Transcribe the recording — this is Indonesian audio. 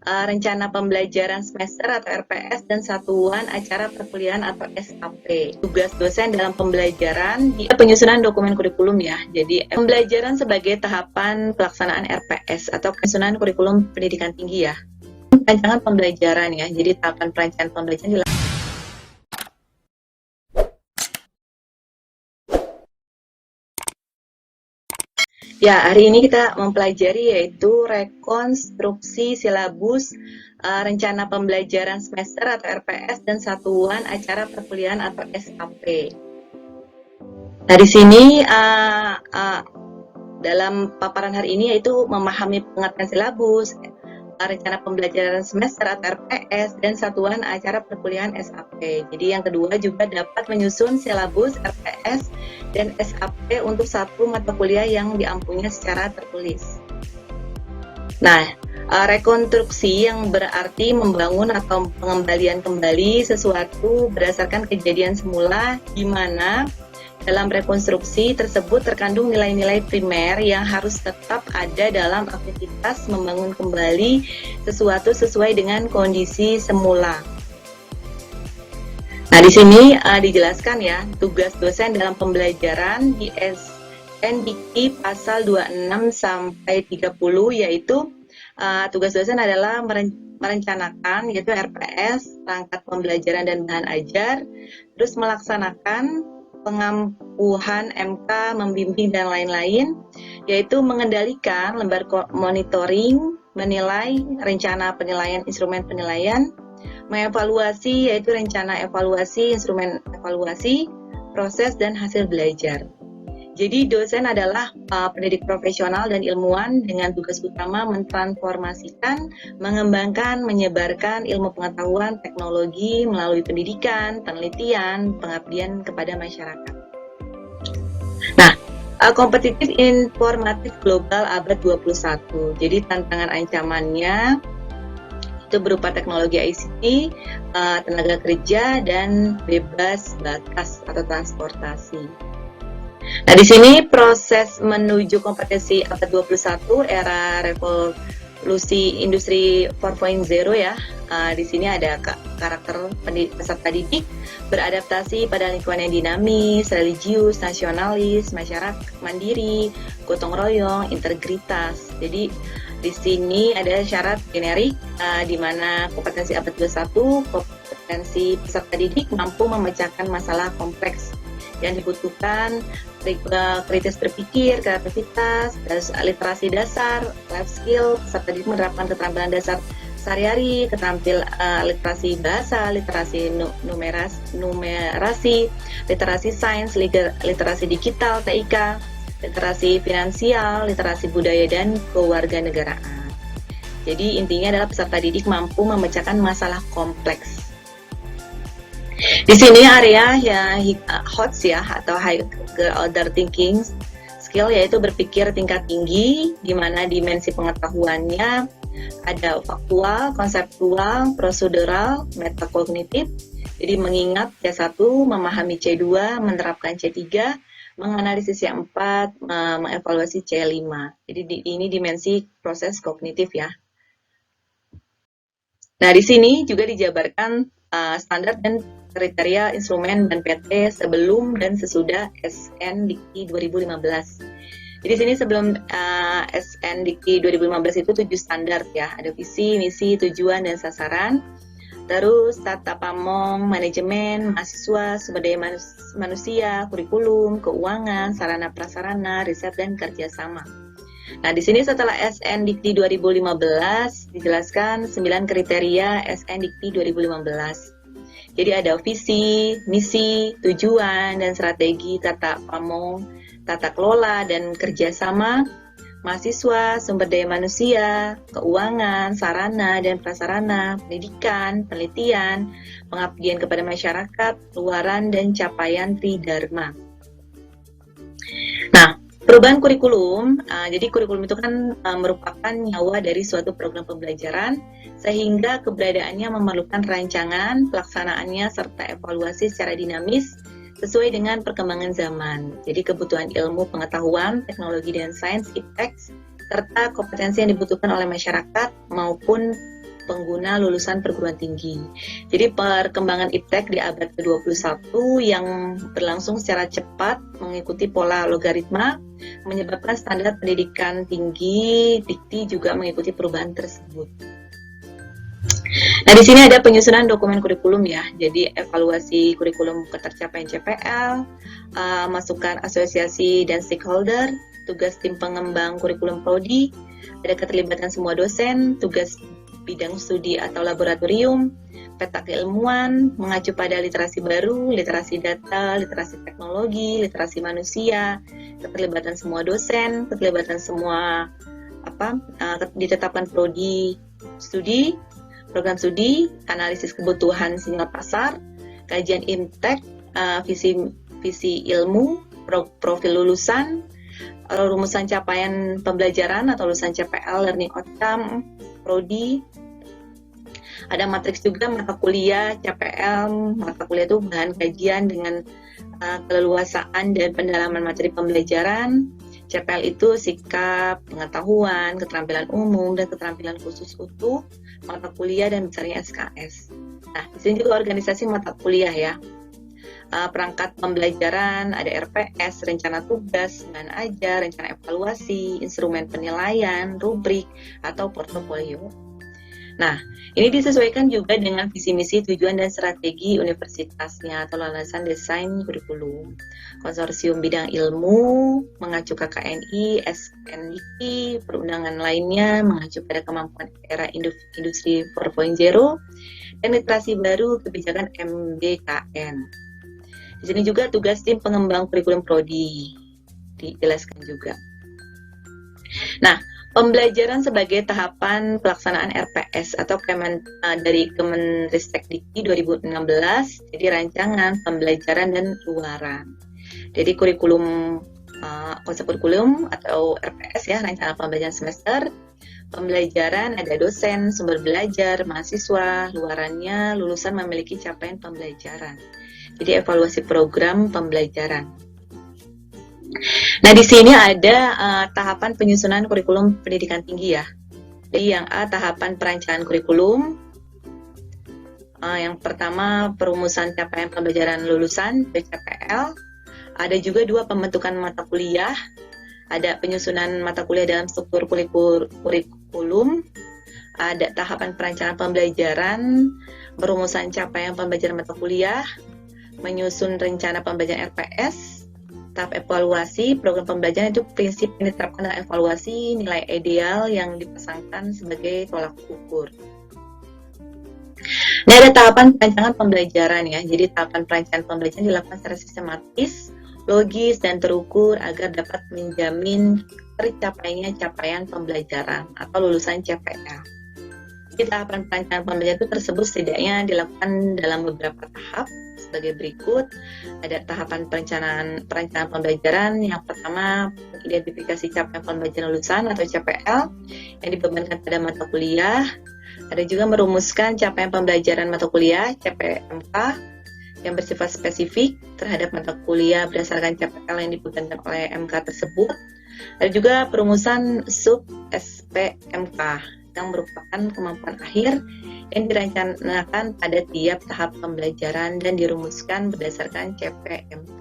rencana pembelajaran semester atau RPS dan satuan acara perkuliahan atau SAP. Tugas dosen dalam pembelajaran di penyusunan dokumen kurikulum ya. Jadi pembelajaran sebagai tahapan pelaksanaan RPS atau penyusunan kurikulum pendidikan tinggi ya. Rancangan pembelajaran ya. Jadi tahapan perancangan pembelajaran ya, hari ini kita mempelajari yaitu rekonstruksi silabus rencana pembelajaran semester atau RPS dan satuan acara perkuliahan atau SAP. Nah, di sini dalam paparan hari ini yaitu memahami pengertian silabus, rencana pembelajaran semester atau RPS dan satuan acara perkuliahan SAP. Jadi yang kedua juga dapat menyusun silabus RPS dan SAP untuk satu mata kuliah yang diampunya secara tertulis. Nah, rekonstruksi yang berarti membangun atau pengembalian kembali sesuatu berdasarkan kejadian semula, di mana dalam rekonstruksi tersebut terkandung nilai-nilai primer yang harus tetap ada dalam aktivitas membangun kembali sesuatu sesuai dengan kondisi semula. Nah, di sini dijelaskan ya, tugas dosen dalam pembelajaran di SNDIK pasal 26 sampai 30 yaitu tugas dosen adalah merencanakan yaitu RPS, perangkat pembelajaran dan bahan ajar, terus melaksanakan pengampuhan MK, membimbing dan lain-lain, yaitu mengendalikan lembar monitoring, menilai rencana penilaian instrumen penilaian, mengevaluasi yaitu rencana evaluasi, instrumen evaluasi, proses dan hasil belajar. Jadi dosen adalah pendidik profesional dan ilmuwan dengan tugas utama mentransformasikan, mengembangkan, menyebarkan ilmu pengetahuan, teknologi melalui pendidikan, penelitian, pengabdian kepada masyarakat. Nah, kompetitif informatif global abad 21. Jadi tantangan ancamannya itu berupa teknologi ICT, tenaga kerja, dan bebas batas atau transportasi. Nah, di sini proses menuju kompetensi abad 21 era revolusi industri 4.0 ya. Di sini ada karakter peserta didik beradaptasi pada lingkungan yang dinamis, religius, nasionalis, masyarakat mandiri, gotong royong, integritas. Jadi di sini ada syarat generik di mana kompetensi abad 21, kompetensi peserta didik mampu memecahkan masalah kompleks yang dibutuhkan, kritis berpikir, kreativitas, literasi dasar, life skill, peserta didik menerapkan keterampilan dasar sehari-hari, literasi bahasa, literasi numerasi, literasi sains, literasi digital, TIK, literasi finansial, literasi budaya dan kewarganegaraan. Jadi intinya adalah peserta didik mampu memecahkan masalah kompleks. Di sini area yang HOTS ya atau high order thinking skill yaitu berpikir tingkat tinggi, di mana dimensi pengetahuannya ada faktual, konseptual, prosedural, metakognitif. Jadi mengingat C1, memahami C2, menerapkan C3, menganalisis C4, mengevaluasi C5. Jadi ini dimensi proses kognitif ya. Nah, di sini juga dijabarkan standar dan kriteria instrumen dan PT sebelum dan sesudah SNDIK 2015. Jadi sini sebelum SNDIK 2015 itu 7 standar ya, ada visi, misi, tujuan dan sasaran. Terus tata pamong, manajemen, mahasiswa, sumber daya manusia, kurikulum, keuangan, sarana prasarana, riset dan kerjasama. Nah, di sini setelah SNDIK 2015 dijelaskan 9 kriteria SNDIK 2015. Jadi ada visi, misi, tujuan, dan strategi, tata pamong, tata kelola, dan kerjasama, mahasiswa, sumber daya manusia, keuangan, sarana dan prasarana, pendidikan, penelitian, pengabdian kepada masyarakat, luaran, dan capaian tridharma. Nah, perubahan kurikulum, jadi kurikulum itu kan merupakan nyawa dari suatu program pembelajaran, sehingga keberadaannya memerlukan rancangan, pelaksanaannya, serta evaluasi secara dinamis sesuai dengan perkembangan zaman. Jadi kebutuhan ilmu, pengetahuan, teknologi dan sains, IPTEX, serta kompetensi yang dibutuhkan oleh masyarakat maupun pengguna lulusan perguruan tinggi. Jadi perkembangan iptek di abad ke-21 yang berlangsung secara cepat mengikuti pola logaritma menyebabkan standar pendidikan tinggi dikti juga mengikuti perubahan tersebut. Nah, di sini ada penyusunan dokumen kurikulum ya. Jadi evaluasi kurikulum ketercapaian CPL, masukan asosiasi dan stakeholder, tugas tim pengembang kurikulum prodi, ada keterlibatan semua dosen, tugas bidang studi atau laboratorium, peta keilmuan, mengacu pada literasi baru, literasi data, literasi teknologi, literasi manusia, keterlibatan semua dosen, keterlibatan semua ditetapkan prodi studi, program studi, analisis kebutuhan sinyal pasar, kajian iptek, visi ilmu, profil lulusan, rumusan capaian pembelajaran atau lulusan CPL, learning outcome, prodi. Ada matriks juga mata kuliah CPL. Mata kuliah itu bahan kajian dengan keleluasaan dan pendalaman materi pembelajaran. CPL itu sikap, pengetahuan, keterampilan umum, dan keterampilan khusus utuh, mata kuliah, dan besarnya SKS. Nah, di sini juga organisasi mata kuliah ya. Perangkat pembelajaran, ada RPS, rencana tugas, bahan ajar, rencana evaluasi, instrumen penilaian, rubrik, atau portofolio. Nah, ini disesuaikan juga dengan visi misi, tujuan, dan strategi universitasnya atau landasan desain kurikulum. Konsorsium bidang ilmu mengacu KKNI, SNDQ, perundangan lainnya mengacu pada kemampuan era industri 4.0, dan literasi baru kebijakan MBKN. Di sini juga tugas tim pengembang kurikulum prodi dijelaskan juga. Nah, pembelajaran sebagai tahapan pelaksanaan RPS atau dari Kemenristek-Dikti 2016, jadi rancangan pembelajaran dan luaran. Jadi kurikulum, konsep kurikulum atau RPS ya, rancangan pembelajaran semester. Pembelajaran ada dosen, sumber belajar, mahasiswa, luarannya lulusan memiliki capaian pembelajaran. Jadi evaluasi program pembelajaran. Nah, di sini ada tahapan penyusunan kurikulum pendidikan tinggi ya. Jadi yang A, tahapan perancangan kurikulum. Yang pertama, perumusan capaian pembelajaran lulusan PCPL. Ada juga 2, pembentukan mata kuliah. Ada penyusunan mata kuliah dalam struktur kurikulum. Ada tahapan perancangan pembelajaran, perumusan capaian pembelajaran mata kuliah, menyusun rencana pembelajaran RPS, tahap evaluasi, program pembelajaran itu prinsip yang diterapkan dalam evaluasi, nilai ideal yang dipasangkan sebagai tolak ukur. Nah, ada tahapan perancangan pembelajaran ya. Jadi tahapan perancangan pembelajaran dilakukan secara sistematis, logis, dan terukur agar dapat menjamin tercapainya capaian pembelajaran atau lulusan CPL. Jadi tahapan perancangan pembelajaran itu tersebut setidaknya dilakukan dalam beberapa tahap sebagai berikut. Ada tahapan perencanaan pembelajaran. Yang pertama, identifikasi capaian pembelajaran lulusan atau CPL yang dibebankan pada mata kuliah. Ada juga merumuskan capaian pembelajaran mata kuliah CPMK yang bersifat spesifik terhadap mata kuliah berdasarkan CPL yang dibebankan oleh MK tersebut. Ada juga perumusan sub SPMK yang merupakan kemampuan akhir yang direncanakan pada tiap tahap pembelajaran dan dirumuskan berdasarkan CPMK.